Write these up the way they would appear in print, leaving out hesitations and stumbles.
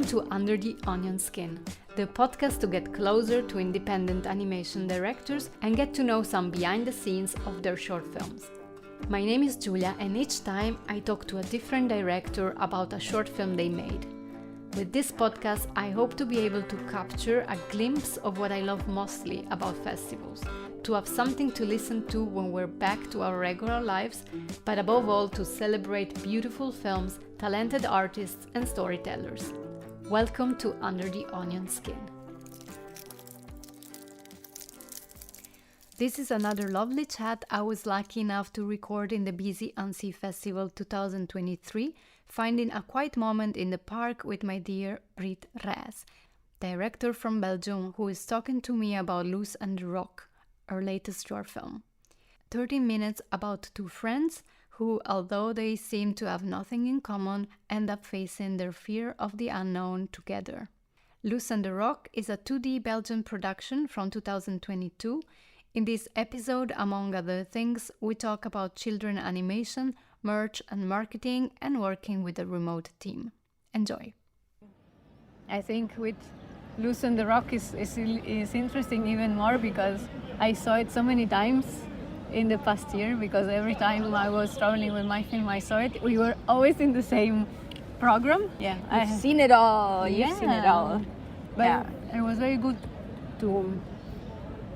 Welcome to Under the Onion Skin, the podcast to get closer to independent animation directors and get to know some behind the scenes of their short films. My name is Giulia, and each time I talk to a different director about a short film they made. With this podcast, I hope to be able to capture a glimpse of what I love mostly about festivals, to have something to listen to when we're back to our regular lives, but above all to celebrate beautiful films, talented artists and storytellers. Welcome to Under the Onion Skin. This is another lovely chat I was lucky enough to record in the busy Annecy Festival 2023, finding a quiet moment in the park with my dear Britt Raes, director from Belgium, who is talking to me about Luce and The Rock, her latest short film. 13 minutes about two friends who, although they seem to have nothing in common, end up facing their fear of the unknown together. Luce and The Rock is a 2D Belgian production from 2022. In this episode, among other things, we talk about children animation, merch and marketing, and working with a remote team. Enjoy. I think with Luce and The Rock is interesting even more because I saw it so many times in the past year, because every time I was traveling with my film I saw it. We were always in the same program. Yeah, I've seen it all. You've seen it all. But yeah, it was very good to...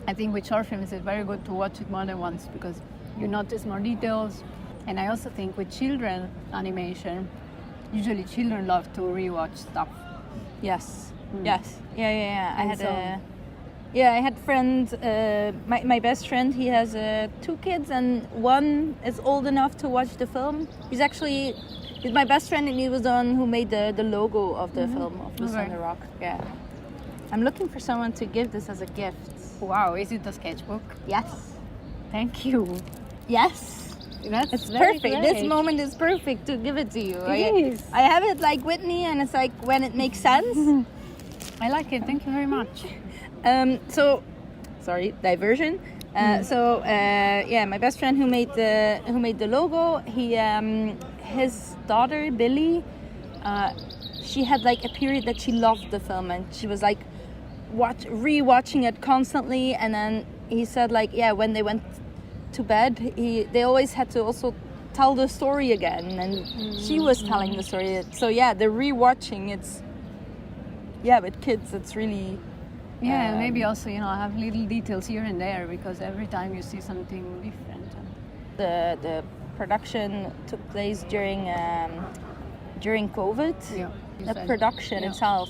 I think with short films it's very good to watch it more than once because you notice more details. And I also think with children animation, usually children love to rewatch stuff. Yes. Yes. Yeah. I had friends. My best friend, he has 2 kids, and one is old enough to watch the film. He's my best friend, and he was the one who made the logo of the film of Luce and The Rock. Yeah. I'm looking for someone to give this as a gift. Wow, is it a sketchbook? Yes. Thank you. Yes. It's perfect. Great. This moment is perfect to give it to you. It is. I have it like with me, and it's like when it makes sense. I like it. Thank you very much. Diversion. My best friend who made the logo, his daughter Billy, she had like a period that she loved the film, and she was like rewatching it constantly. And then he said when they went to bed, they always had to also tell the story again, and she was telling the story. So the rewatching, with kids, it's really and maybe also have little details here and there, because every time you see something different. The production took place during COVID. The production itself,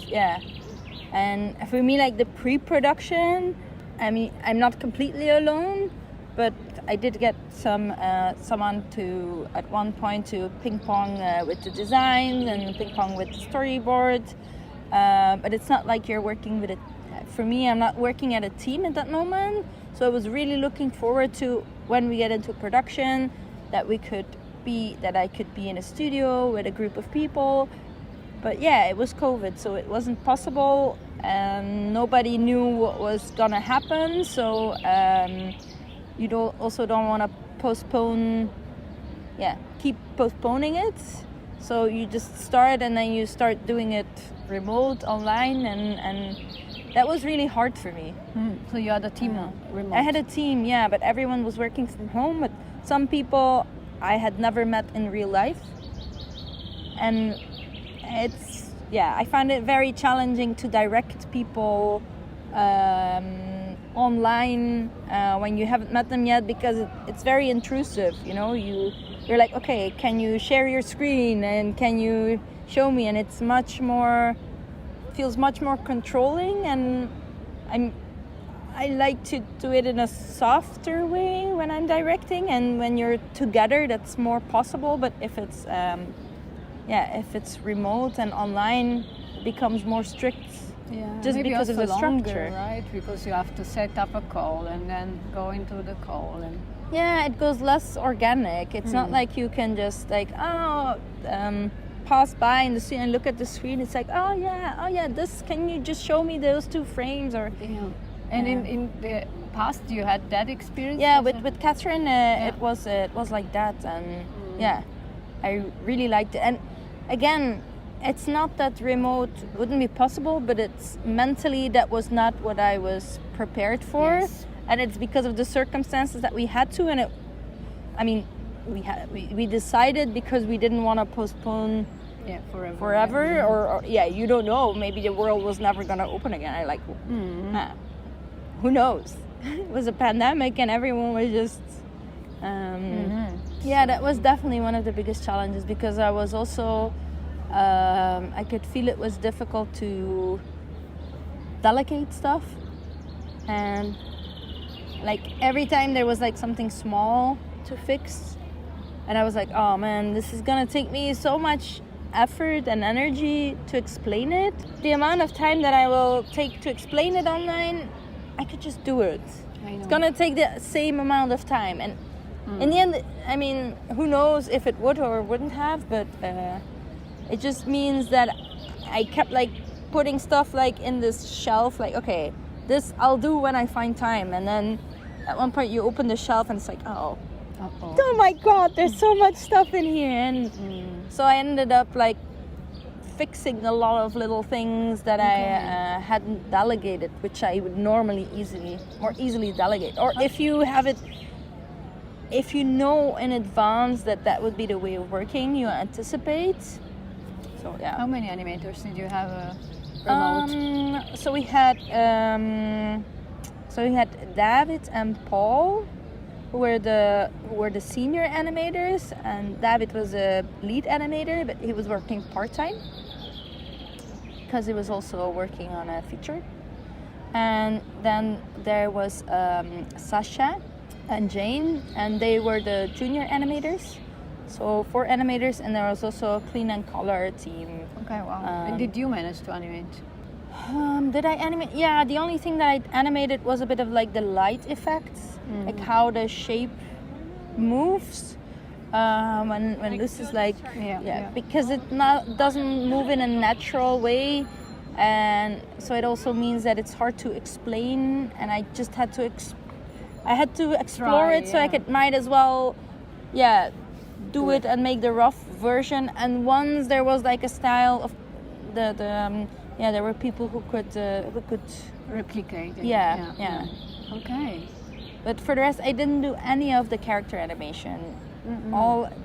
and for me, like the pre-production, I mean, I'm not completely alone, but I did get someone to at one point to ping pong with the design and ping pong with the storyboard, but it's not like you're working with it. For me, I'm not working at a team at that moment, so I was really looking forward to when we get into production that I could be in a studio with a group of people. But it was COVID, so it wasn't possible, and nobody knew what was gonna happen. So you don't want to keep postponing it. So you just start, and then you start doing it remote, online, and that was really hard for me. So you had a team remote? I had a team, but everyone was working from home. But some people I had never met in real life. And I found it very challenging to direct people online when you haven't met them yet, because it's very intrusive. You're like, okay, can you share your screen and can you show me? And it's feels much more controlling, and I like to do it in a softer way when I'm directing, and when you're together that's more possible. But if it's remote and online, it becomes more strict, just because of the structure, right? Because you have to set up a call and then go into the call, and it goes less organic. It's not like you can just pass by in the screen and look at the screen. It's like, this, can you just show me those 2 frames? Or and in the past you had that experience? With Catherine, it was like that, and I really liked it. And again, it's not that remote wouldn't be possible, but it's mentally that was not what I was prepared for. Yes. And it's because of the circumstances that we had to, and we decided because we didn't want to postpone forever yeah. or you don't know, maybe the world was never going to open again. Who knows. It was a pandemic and everyone was just that was definitely one of the biggest challenges, because I was also I could feel it was difficult to delegate stuff, and like every time there was like something small to fix, and I was like, oh man, this is gonna take me so much effort and energy to explain it. The amount of time that I will take to explain it online, I could just do it. It's gonna take the same amount of time, and in the end, I mean, who knows if it would or wouldn't have, but it just means that I kept like putting stuff like in this shelf, like, okay, this I'll do when I find time. And then at one point you open the shelf and it's like, oh my god, there's so much stuff in here. And so I ended up like fixing a lot of little things that I hadn't delegated, which I would normally more easily delegate. Or if you know in advance that would be the way of working, you anticipate. So yeah. How many animators did you have remote? So we had David and Paul, who were the senior animators, and David was a lead animator, but he was working part-time because he was also working on a feature. And then there was Sasha and Jane, and they were the junior animators. So 4 animators, and there was also a clean and color team. Okay, wow. And did you manage to animate? Did I animate? Yeah, the only thing that I animated was a bit of like the light effects, like how the shape moves when Luce is like, because it doesn't move in a natural way, and so it also means that it's hard to explain, and I just had to explore it, so I might as well, do it and make the rough version. And once there was like a style of there were people who could replicate it. Yeah. Okay. But for the rest, I didn't do any of the character animation.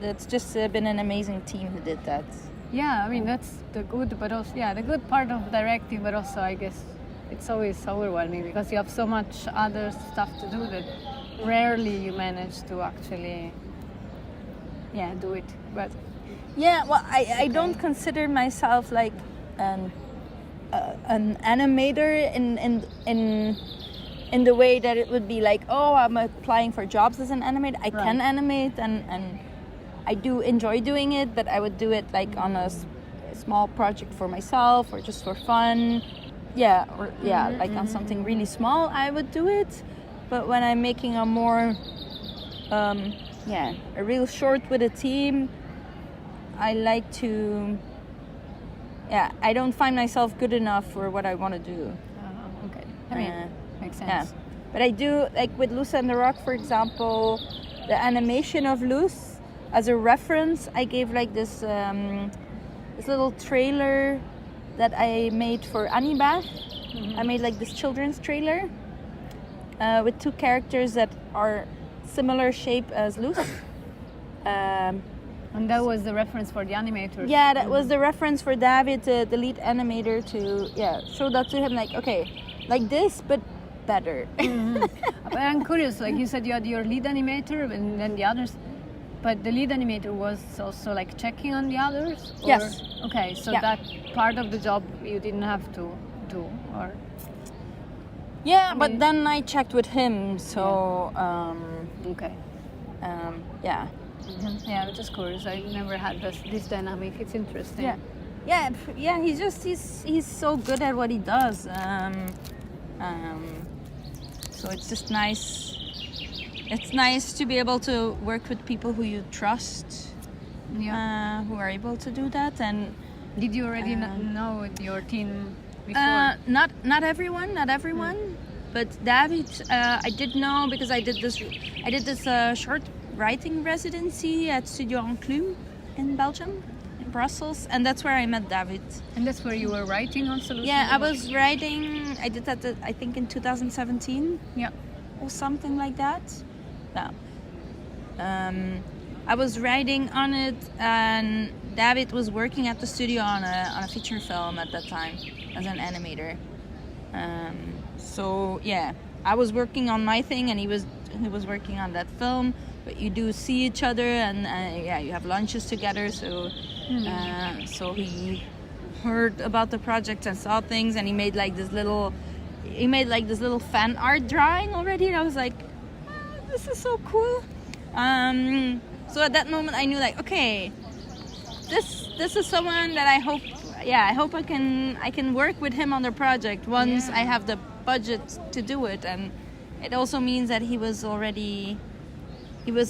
It's just been an amazing team who did that. Yeah, I mean that's the good, but also the good part of directing, but also I guess it's always overwhelming because you have so much other stuff to do that rarely you manage to actually do it. But I don't consider myself like an animator in the way that it would be like, oh, I'm applying for jobs as an animator. I can animate and I do enjoy doing it, but I would do it like on a small project for myself or just for fun. Like on something really small, I would do it. But when I'm making a more a real short with a team, I like to I don't find myself good enough for what I want to do. Okay. I mean, makes sense. Yeah. But I do, like with Luce and The Rock, for example, the animation of Luce, as a reference, I gave like this little trailer that I made for Aniba. I made like this children's trailer with 2 characters that are similar shape as Luce. And that was the reference for the animators. Yeah, that was the reference for David, the lead animator, to show that to him, like, okay, like this, but better. But I'm curious, like you said, you had your lead animator and then the others, but the lead animator was also like checking on the others? Or? Yes. Okay, so that part of the job you didn't have to do, or? Yeah, but then I checked with him, so okay. Yeah. Yeah, I'm just curious. I never had this dynamic. It's interesting. Yeah. He's so good at what he does. So it's just nice. It's nice to be able to work with people who you trust, who are able to do that. And did you already know your team before? Not everyone. But David, I did know because I did this short writing residency at Studio Enclume in Belgium. Brussels, and that's where I met David. And that's where you were writing also? Yeah, I was writing. I did that, I think, in 2017. Yeah. Or something like that. Yeah. I was writing on it, and David was working at the studio on a feature film at that time as an animator. So yeah, I was working on my thing, and he was working on that film. But you do see each other, and yeah, you have lunches together. So so he heard about the project and saw things, and he made like this little fan art drawing already, and I was like, oh, this is so cool. So at that moment I knew, like, okay, this is someone that I hope I can work with him on the project once I have the budget to do it. And it also means that he was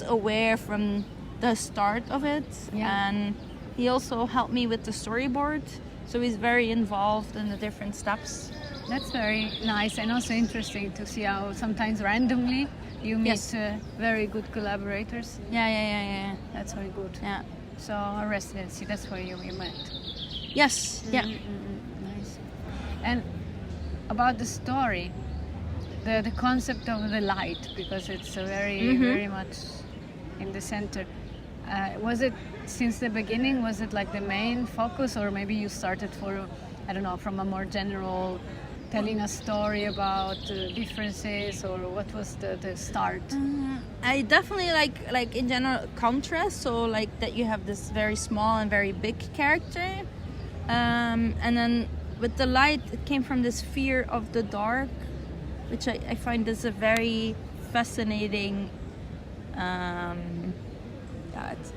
aware from the start of it, and he also helped me with the storyboard, so he's very involved in the different steps. That's very nice, and also interesting to see how sometimes randomly you meet very good collaborators. Yeah. That's very good. Yeah. So a residency, that's where you met. Yes. Yeah. Nice. And about the story, the concept of the light, because it's very much in the center. Was it since the beginning? Was it like the main focus, or maybe you started from a more general, telling a story about differences, or what was the start? I definitely like in general contrast, so like that you have this very small and very big character, and then with the light it came from this fear of the dark, which I find is a very fascinating,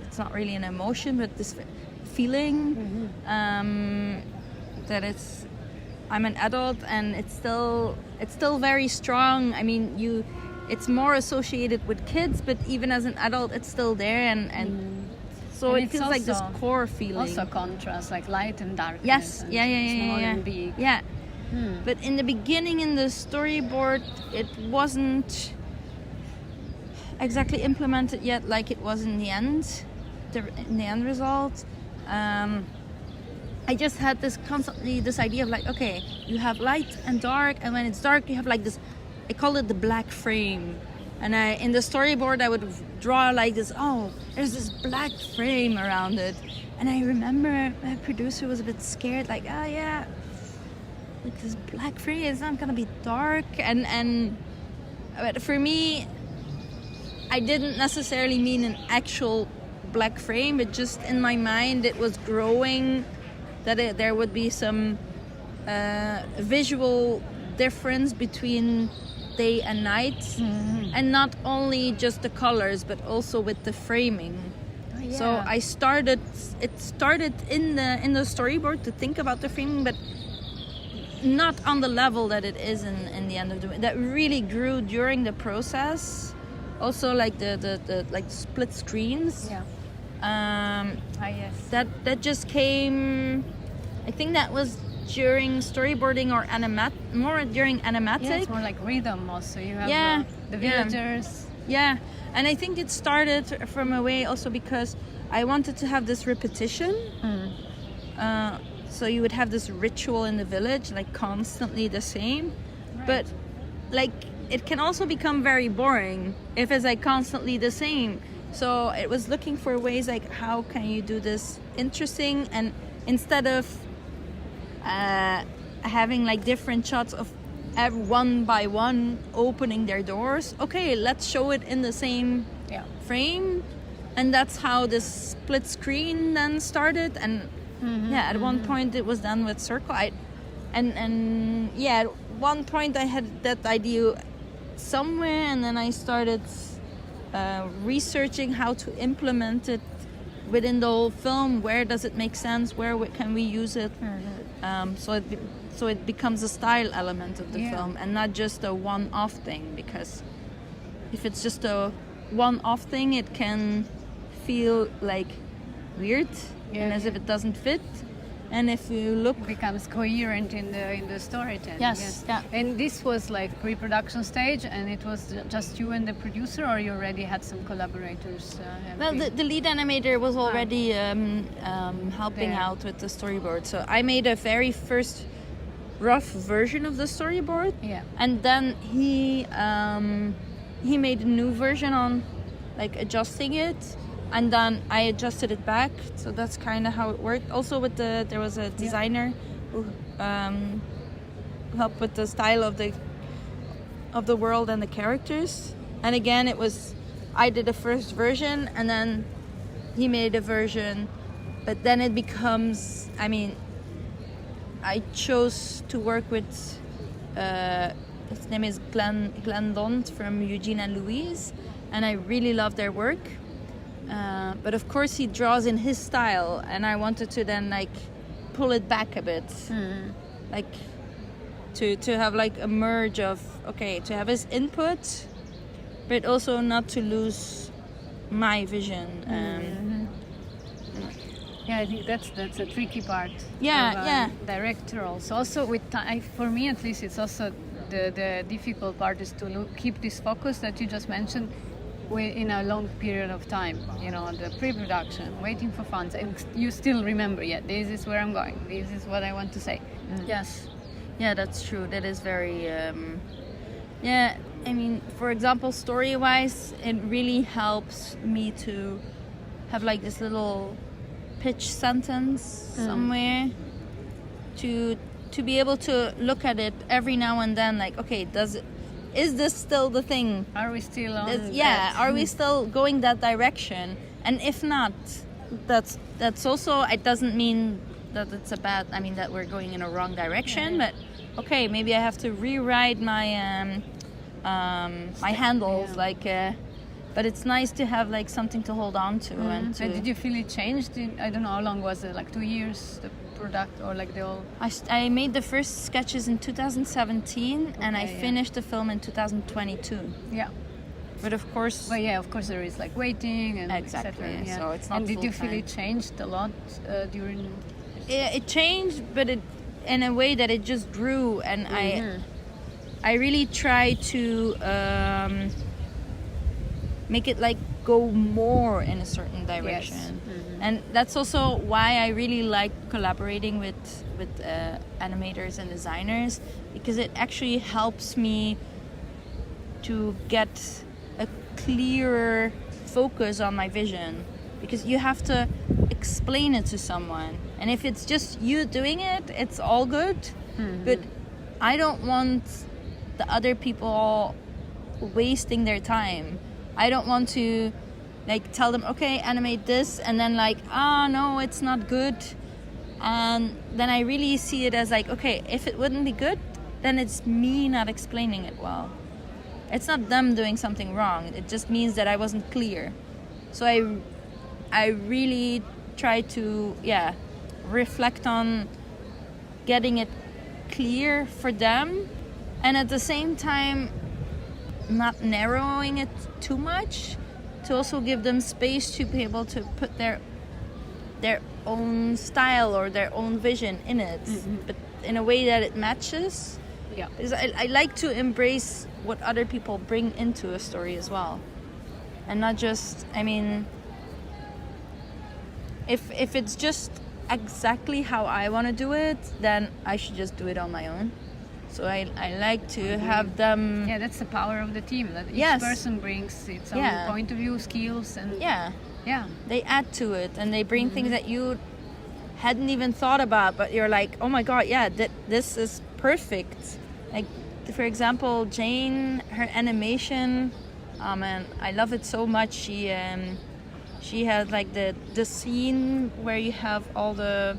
it's not really an emotion, but this feeling that I'm an adult and it's still very strong. I mean, it's more associated with kids, but even as an adult it's still there, and so it feels like this core feeling. Also contrast, like light and darkness. Yes, and yeah. Small and big. Yeah. But in the beginning, in the storyboard, it wasn't exactly implemented yet like it was in the end, in the end result. I just had this idea of like, okay, you have light and dark, and when it's dark you have like this, I call it the black frame. And in the storyboard I would draw like this, there's this black frame around it. And I remember my producer was a bit scared, like, like this black frame is not gonna be dark. But for me, I didn't necessarily mean an actual black frame, but just in my mind it was growing that there would be some visual difference between day and night, and not only just the colors but also with the framing. So it started in the storyboard to think about the framing, but not on the level that it is in the end of the way. That really grew during the process. Also like the like split screens. That just came, I think that was during storyboarding or more during animatic. Yeah, it's more like rhythm also. You have the villagers. Yeah, and I think it started from a way also because I wanted to have this repetition. So you would have this ritual in the village, like constantly the same. Right. But like it can also become very boring if it's like constantly the same. So it was looking for ways like how can you do this interesting, and instead of having like different shots of one by one opening their doors, okay, let's show it in the same frame. And that's how this split screen then started. And at one point it was done with circle. At one point I had that idea somewhere, and then I started researching how to implement it within the whole film. Where does it make sense? Where can we use it? So it becomes a style element of the film, and not just a one-off thing. Because if it's just a one-off thing, it can feel like weird and as if it doesn't fit. And if you look, It becomes coherent in the storytelling. Yes, yeah. And this was like pre-production stage, and it was just you and the producer, or you already had some collaborators? well, the lead animator was already helping There. out with the storyboard. So I made a very first rough version of the storyboard. Yeah. And then he made a new version on like adjusting it, and then I adjusted it back. So that's kind of how it worked. Also there was a designer who helped with the style of the world and the characters. And again, I did a first version, and then he made a version, but then it becomes, I chose to work with his name is Glenn Dont from Eugene and Louise, and I really love their work. But of course he draws in his style, and I wanted to then like pull it back a bit, like to have like a merge of to have his input, but also not to lose my vision. Yeah, I think that's a tricky part. Yeah. Director also with time. For me, at least, it's also the difficult part is to keep this focus that you just mentioned in a long period of time. You know, the pre-production, waiting for funds, and you still remember. Yeah, this is where I'm going. This is what I want to say. Yes, yeah, that's true. That is very. For example, story-wise, it really helps me to have like this little pitch sentence somewhere to be able to look at it every now and then, like, okay, is this still the thing? Are we still on are we still going that direction? And if not, that's also, it doesn't mean that it's that we're going in a wrong direction, but okay, maybe I have to rewrite my my handles, but it's nice to have like something to hold on to. And did you feel it changed? I don't know, how long was it? Like 2 years, the product, or like the whole? I made the first sketches in 2017, and I finished the film in 2022. Yeah. But of course... Well, yeah, of course there is like waiting and exactly, etc. Yeah. So it's not And did you full-time. feel it changed a lot during? It changed, but it in a way that it just grew, and I really try to make it like go more in a certain direction. Yes. And that's also why I really like collaborating with animators and designers, because it actually helps me to get a clearer focus on my vision, because you have to explain it to someone, and if it's just you doing it, it's all good, but I don't want the other people wasting their time. I don't want to like tell them, okay, animate this, and then like, no, it's not good. And then I really see it as like, okay, if it wouldn't be good, then it's me not explaining it well. It's not them doing something wrong. It just means that I wasn't clear. So I really try to reflect on getting it clear for them, and at the same time not narrowing it too much, to also give them space to be able to put their own style or their own vision in it, but in a way that it matches. Yeah. Because I like to embrace what other people bring into a story as well, and not just, if it's just exactly how I want to do it, then I should just do it on my own. So I like to have them... Yeah, that's the power of the team, that each person brings its own point of view, skills, and they add to it, and they bring things that you hadn't even thought about, but you're like, oh my god, this is perfect. Like, for example, Jane, her animation, and I love it so much. She had like the scene where you have all the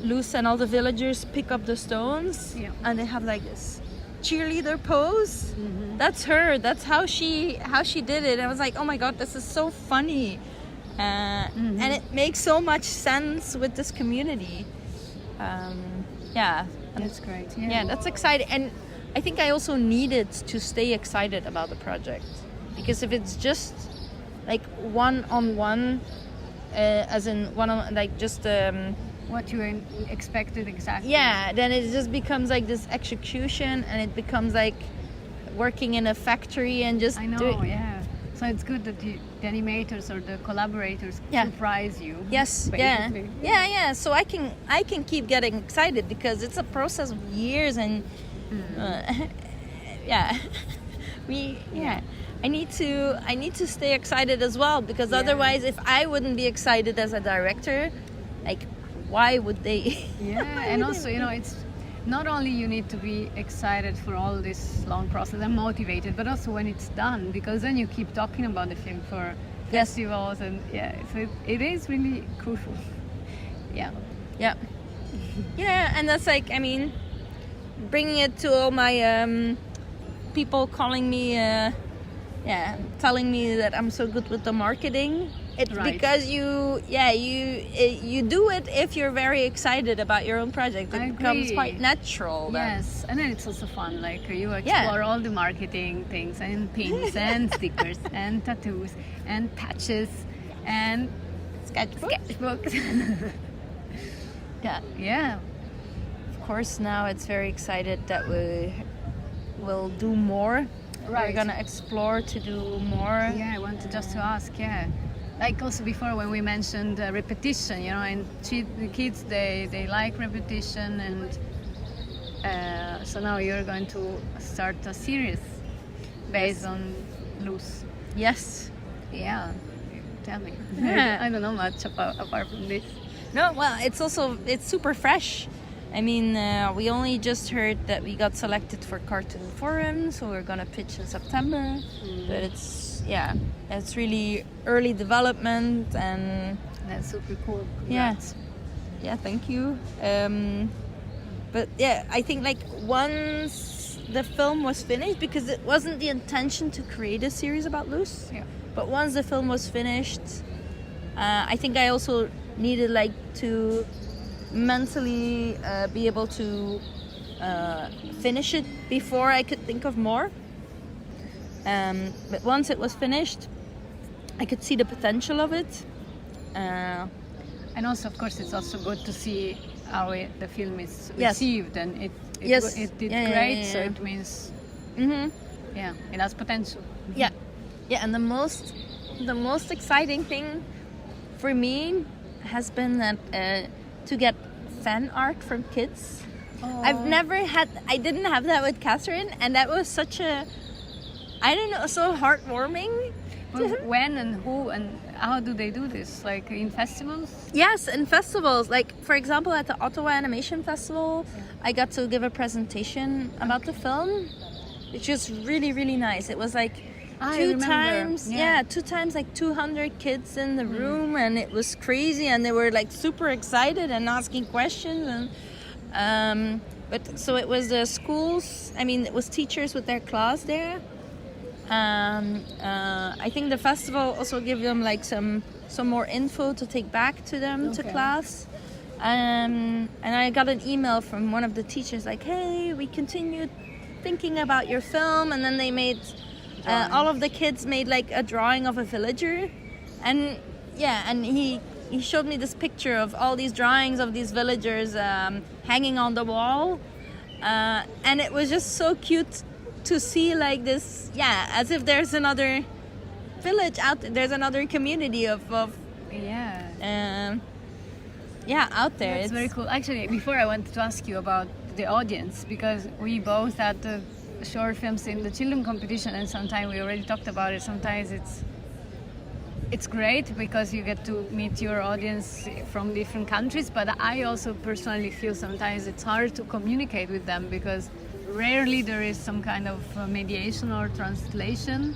Luce and all the villagers pick up the stones, and they have like this cheerleader pose. That's her. That's how she did it. I was like, oh my god, this is so funny, and it makes so much sense with this community. That's great. Yeah, that's exciting. And I think I also needed to stay excited about the project, because if it's just like one-on-one, as in one-on, like just what you expected exactly. Yeah, then it just becomes like this execution, and it becomes like working in a factory and just I know, yeah. So it's good that the animators or the collaborators surprise you. Yes, basically. yeah. So I can keep getting excited because it's a process of years, and I need to stay excited as well, because otherwise, if I wouldn't be excited as a director, like, why would they? Yeah, and also, it's not only you need to be excited for all this long process and motivated, but also when it's done, because then you keep talking about the film for festivals, and so it is really crucial. Yeah, and that's like, I mean, bringing it to all my people calling me, telling me that I'm so good with the marketing. It's because you do it if you're very excited about your own project. It becomes quite natural. Yes, and then it's also fun. Like you explore all the marketing things and pins and stickers and tattoos and patches and sketchbooks. Yeah. Of course, now it's very excited that we will do more. Right. We're gonna explore to do more. Yeah, I wanted just to ask. Yeah. Like also before when we mentioned repetition, and the kids they like repetition, and so now you're going to start a series based on Luce. Yes. Yeah. Tell me. I don't know much apart from this. No, well, it's super fresh. I mean, we only just heard that we got selected for Cartoon Forum, so we're gonna pitch in September. But it's really early development, and that's super cool. Congrats. Yeah, thank you. But yeah, I think like once the film was finished, because it wasn't the intention to create a series about Luce. Yeah. But once the film was finished, I think I also needed like to mentally be able to finish it before I could think of more. But once it was finished, I could see the potential of it. And also, of course, it's also good to see how the film is received, and it did great. So it means it has potential. Yeah, and the most exciting thing for me has been that to get fan art from kids. I didn't have that with Catherine, and that was such a, I don't know, so heartwarming. But when and who and how do they do this? Like in festivals? Yes, in festivals. Like, for example, at the Ottawa Animation Festival, I got to give a presentation about the film, which was really, really nice. It was like two times like 200 kids in the room, and it was crazy, and they were like super excited and asking questions, and but so it was the schools, it was teachers with their class there. I think the festival also give them like some more info to take back to them to class. And I got an email from one of the teachers like, hey, we continued thinking about your film, and then they made all of the kids made like a drawing of a villager, and he showed me this picture of all these drawings of these villagers hanging on the wall, and it was just so cute to see like this, as if there's another village out there, there's another community of out there. It's very cool. Actually, before I wanted to ask you about the audience, because we both had the short films in the children competition, and sometimes we already talked about it. Sometimes it's great because you get to meet your audience from different countries, but I also personally feel sometimes it's hard to communicate with them because rarely there is some kind of mediation or translation.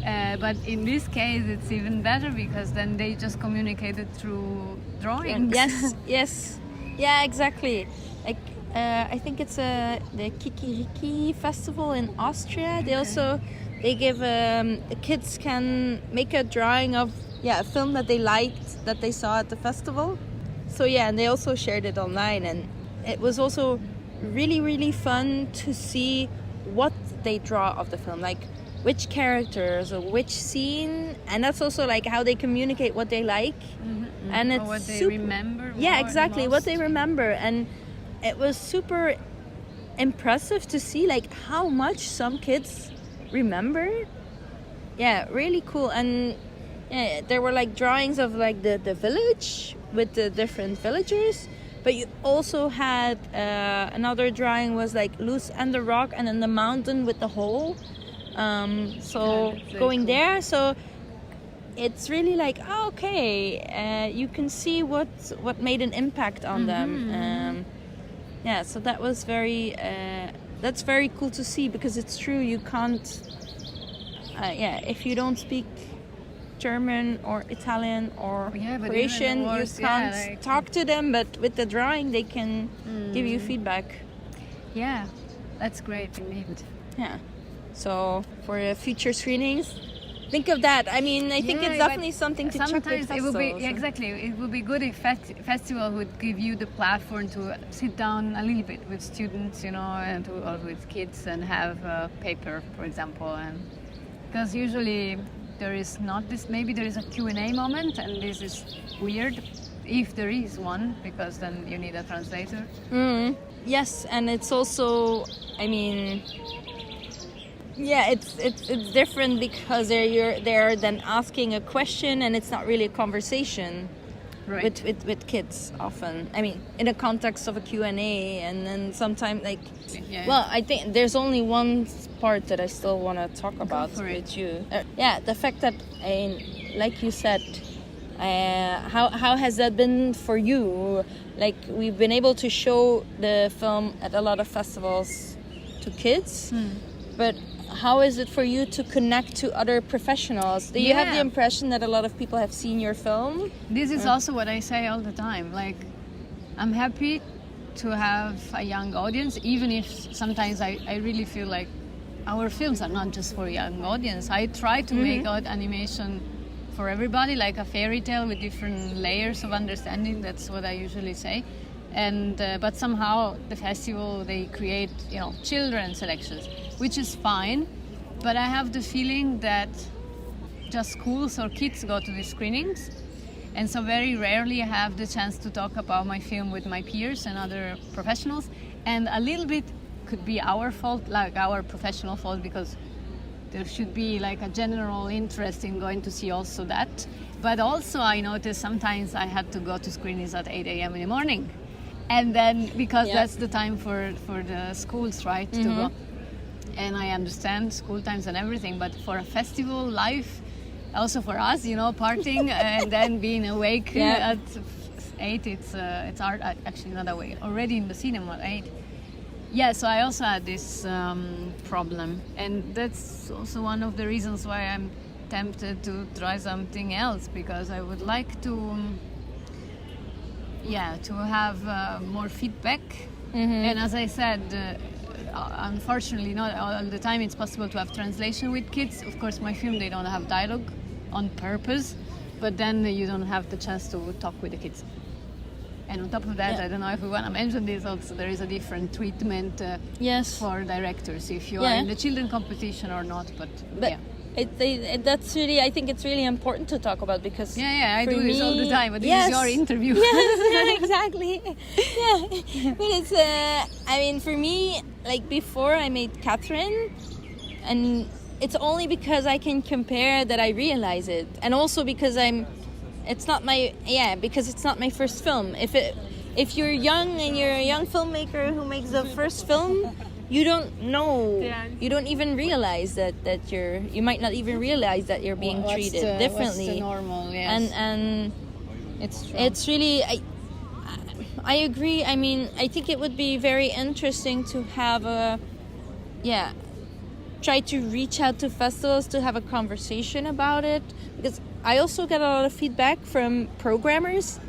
But in this case it's even better because then they just communicated through drawings. Yes. Yeah, exactly. Like I think it's the Kikiriki festival in Austria. They give kids can make a drawing of a film that they liked that they saw at the festival. So and they also shared it online, and it was also really, really fun to see what they draw of the film. Like which characters or which scene, and that's also like how they communicate what they like, and it's or what they remember. Yeah, exactly, what they remember, and it was super impressive to see like how much some kids remember. Yeah, really cool. And yeah, there were like drawings of like the village with the different villagers, but you also had another drawing was like Luce and The Rock, and then the mountain with the hole. So going cool. There, so it's really like, oh, okay, you can see what made an impact on them. Yeah, so that was that's very cool to see, because it's true, you can't, if you don't speak German or Italian or Croatian, you can't talk to them, but with the drawing they can give you feedback. Yeah, that's great indeed. Yeah. So for future screenings, think of that. I mean, I think it's definitely something to check with festivals. Sometimes it would be, exactly, it would be good if festival would give you the platform to sit down a little bit with students, and or with kids, and have a paper, for example. And because usually there is not this, maybe there is a Q&A moment, and this is weird if there is one, because then you need a translator. Yes, and it's also, I mean, yeah, it's different, because they're then asking a question, and it's not really a conversation, right, with kids often. I mean, in the context of a Q&A, and then sometimes like, well, I think there's only one part that I still want to talk about with you. The fact that, like you said, how has that been for you? Like, we've been able to show the film at a lot of festivals to kids, but how is it for you to connect to other professionals? Do you have the impression that a lot of people have seen your film? This is also what I say all the time. Like, I'm happy to have a young audience, even if sometimes I really feel like our films are not just for a young audience. I try to make out animation for everybody, like a fairy tale with different layers of understanding. That's what I usually say. And but somehow the festival, they create children selections, which is fine, but I have the feeling that just schools or kids go to these screenings, and so very rarely I have the chance to talk about my film with my peers and other professionals. And a little bit could be our fault, like our professional fault, because there should be like a general interest in going to see also that. But also I noticed sometimes I had to go to screenings at 8 a.m. in the morning. And then, because that's the time for the schools, right, to go. And I understand school times and everything, but for a festival life, also for us, partying and then being awake at 8, it's hard. Actually, not awake. Already in the cinema at 8. Yeah, so I also had this problem, and that's also one of the reasons why I'm tempted to try something else, because I would like to have more feedback. And as I said, unfortunately not all the time it's possible to have translation with kids. Of course, my film, they don't have dialogue on purpose, but then you don't have the chance to talk with the kids. And on top of that, I don't know if we want to mention this also, there is a different treatment for directors if you are in the children competition or not, but yeah. That's really, I think it's really important to talk about, because I do this all the time, but this is your interview. Exactly. But it's I mean, for me, like, before I made Catherine, and it's only because I can compare that I realize it, and also because it's not my first film. If you're young and you're a young filmmaker who makes the first film, you don't know. You don't even realize that you might not even realize that you're being treated differently. What's the normal, yes. And it's true. It's really, I agree. I mean, I think it would be very interesting to have try to reach out to festivals to have a conversation about it, because I also get a lot of feedback from programmers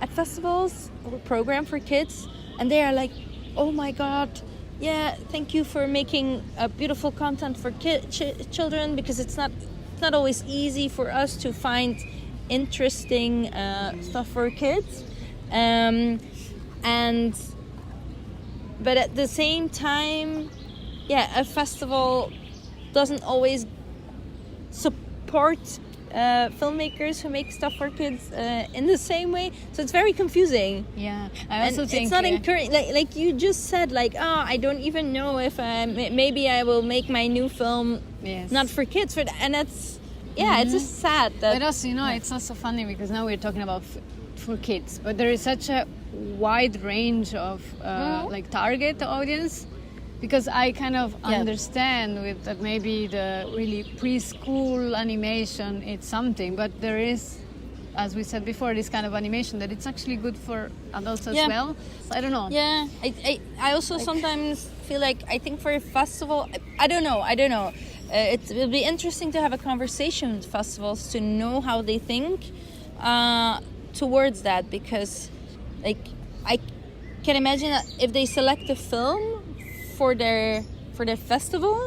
at festivals who program for kids, and they are like, oh my god, thank you for making beautiful content for children, because it's not always easy for us to find interesting stuff for kids, but at the same time, a festival doesn't always support filmmakers who make stuff for kids in the same way. So it's very confusing. Yeah, I also think it's not encouraging. Like you just said, like, I don't even know if maybe I will make my new film not for kids. And that's it's just sad. But also, it's also funny because now we're talking about for kids, but there is such a wide range of like target audience. Because I kind of understand with that maybe the really preschool animation, it's something, but there is, as we said before, this kind of animation that it's actually good for adults as well. So I don't know. Yeah, I also sometimes feel like, I think for a festival, I don't know. It will be interesting to have a conversation with festivals to know how they think towards that, because like I can imagine that if they select a film for their festival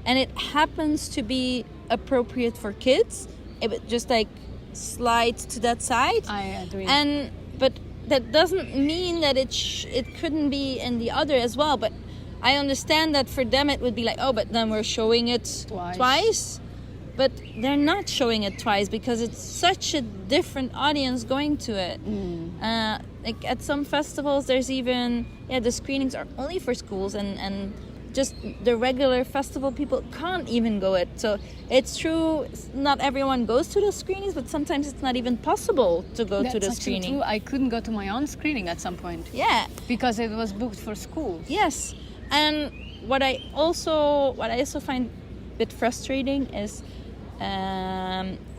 and it happens to be appropriate for kids, it would just like slide to that side. I agree. But that doesn't mean that it couldn't be in the other as well. But I understand that for them it would be like, but then we're showing it twice. But they're not showing it twice because it's such a different audience going to it. Like at some festivals, there's even the screenings are only for schools, and just the regular festival people can't even go it. So it's true, not everyone goes to the screenings, but sometimes it's not even possible to go to the screening. True. I couldn't go to my own screening at some point. Yeah, because it was booked for schools. Yes, and what I also find a bit frustrating is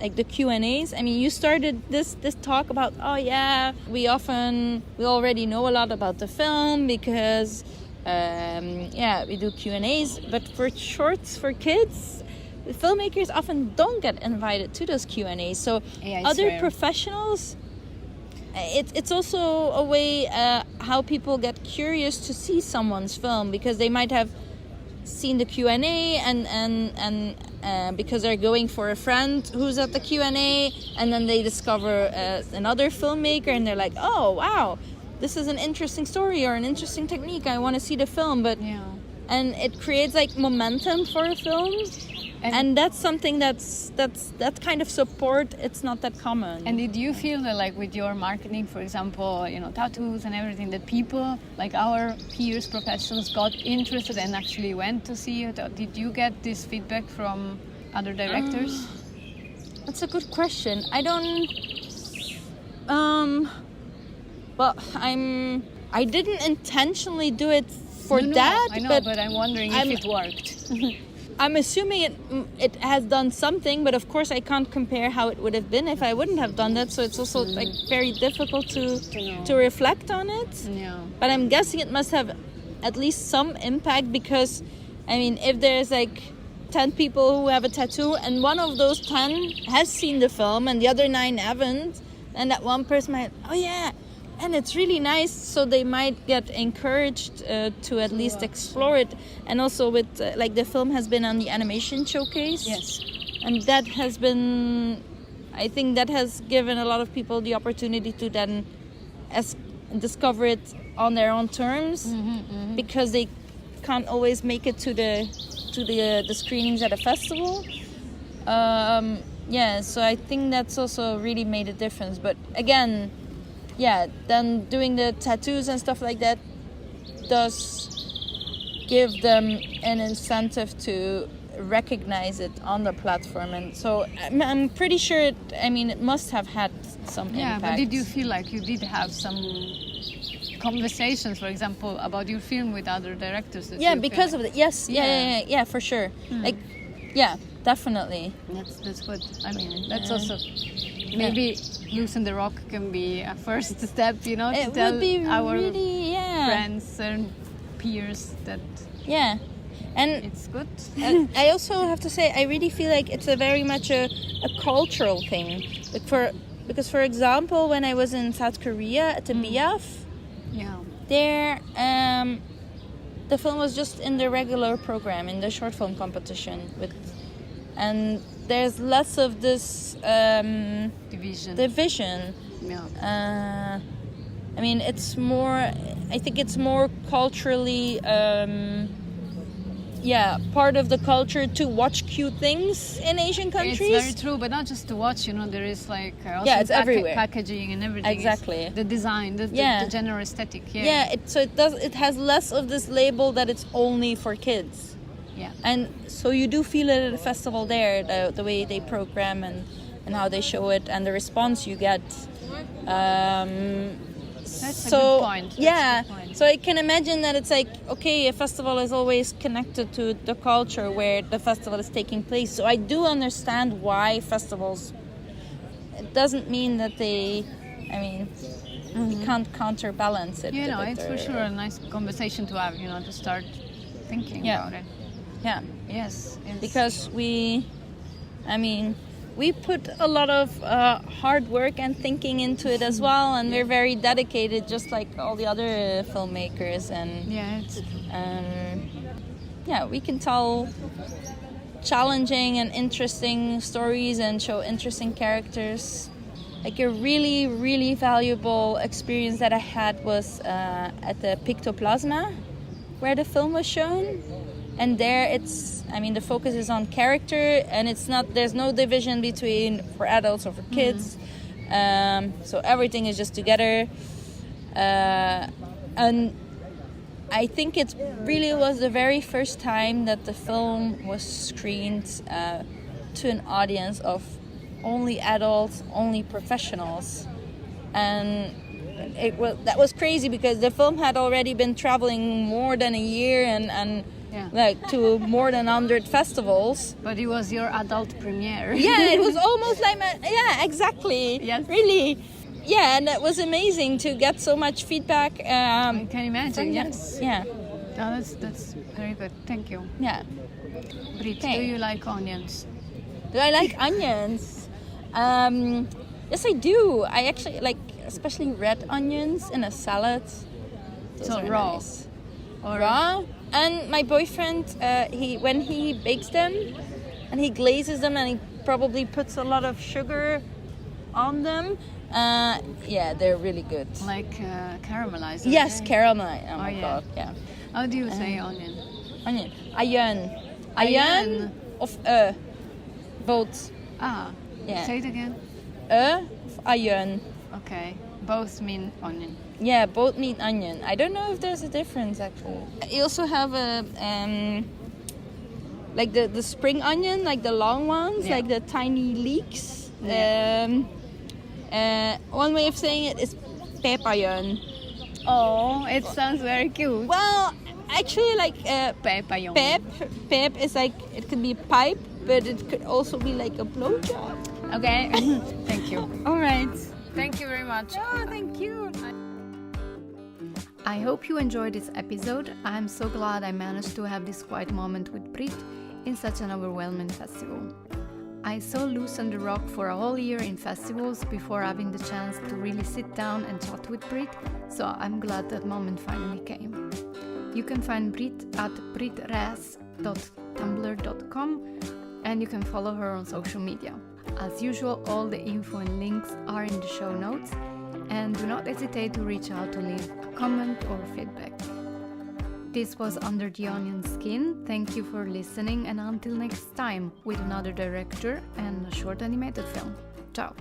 like the Q&As. I mean, you started this talk about we already know a lot about the film because we do Q&As, but for shorts for kids, the filmmakers often don't get invited to those Q&As. So other professionals, it's also a way how people get curious to see someone's film, because they might have seen the Q&A and because they're going for a friend who's at the Q&A, and then they discover another filmmaker and they're like, oh wow, this is an interesting story or an interesting technique, I want to see the film. And it creates like momentum for a film, and that's something that's that kind of support, it's not that common. And did you feel that, like with your marketing, for example, tattoos and everything, that people like our peers, professionals, got interested and actually went to see it? Or did you get this feedback from other directors? That's a good question. I don't I didn't intentionally do it for that. I know, but I'm wondering if it worked. I'm assuming it has done something, but of course I can't compare how it would have been if I wouldn't have done that. So it's also like very difficult to reflect on it. Yeah. But I'm guessing it must have at least some impact, because I mean, if there's like 10 people who have a tattoo and one of those 10 has seen the film and the other 9 haven't, and that one person might, and it's really nice, so they might get encouraged to at least explore it. And also with like the film has been on the animation showcase. Yes. And that has been, I think that has given a lot of people the opportunity to then discover it on their own terms, because they can't always make it to the screenings at a festival. So I think that's also really made a difference. But again, then doing the tattoos and stuff like that does give them an incentive to recognize it on the platform. And so I'm pretty sure it must have had some impact. But did you feel like you did have some conversations, for example, about your film with other directors? Because of it. Yes. Yeah, for sure. Definitely. That's good. I mean, that's also maybe Luce and The Rock can be a first step, to tell our really, friends and peers that and it's good. And I also have to say, I really feel like it's a very much a cultural thing. Because for example, when I was in South Korea at the BF, there the film was just in the regular program, in the short film competition and there's less of this division. Yeah. I think it's more culturally part of the culture to watch cute things in Asian countries. It's very true, but not just to watch. There is like also it's everywhere. packaging and everything. Exactly. The design, the general aesthetic. It has less of this label that it's only for kids. Yeah. And so you do feel it at a festival there, the way they program and how they show it and the response you get. That's a good point. So I can imagine that it's like, okay, a festival is always connected to the culture where the festival is taking place. So I do understand why festivals. It doesn't mean that you can't counterbalance it. It's for sure a nice conversation to have. To start thinking about it. Yeah. Yes. Because we put a lot of hard work and thinking into it as well, and we're very dedicated, just like all the other filmmakers. And we can tell challenging and interesting stories and show interesting characters. Like a really, really valuable experience that I had was at the Pictoplasma, where the film was shown. And there the focus is on character, and there's no division between for adults or for kids. So everything is just together. And I think it really was the very first time that the film was screened to an audience of only adults, only professionals. And that was crazy because the film had already been traveling more than a year and to more than 100 festivals. But it was your adult premiere. Yeah, it was almost like exactly. Yes. Really. Yeah, and that was amazing to get so much feedback. I can imagine. Yes. Yeah. No, that's very good. Thank you. Yeah. Britt, do you like onions? Do I like onions? Yes, I do. I actually like, especially red onions in a salad. Those are raw. Nice. Or raw. And my boyfriend, when he bakes them and he glazes them and he probably puts a lot of sugar on them, they're really good. Like caramelized? Yes, caramelized. Oh my god, yeah. How do you say onion? Onion. Ayan of both. Ah, yeah. Say it again. Of ayan. Okay, both mean onion. Yeah, both mean onion. I don't know if there's a difference actually. You also have a like the spring onion, like the long ones, like the tiny leeks. Yeah. One way of saying it is pepayon. Oh, it sounds very cute. Well, actually, like pepayon. Pep is like, it could be pipe, but it could also be like a blowjob. Okay. Thank you. All right. Thank you very much. Oh, thank you. I hope you enjoyed this episode. I'm so glad I managed to have this quiet moment with Britt in such an overwhelming festival. I saw Luce and The Rock for a whole year in festivals before having the chance to really sit down and chat with Britt, so I'm glad that moment finally came. You can find Britt at brittraes.tumblr.com and you can follow her on social media. As usual, all the info and links are in the show notes, and do not hesitate to reach out to leave a comment or feedback. This was Under the Onion Skin. Thank you for listening, and until next time with another director and a short animated film. Ciao!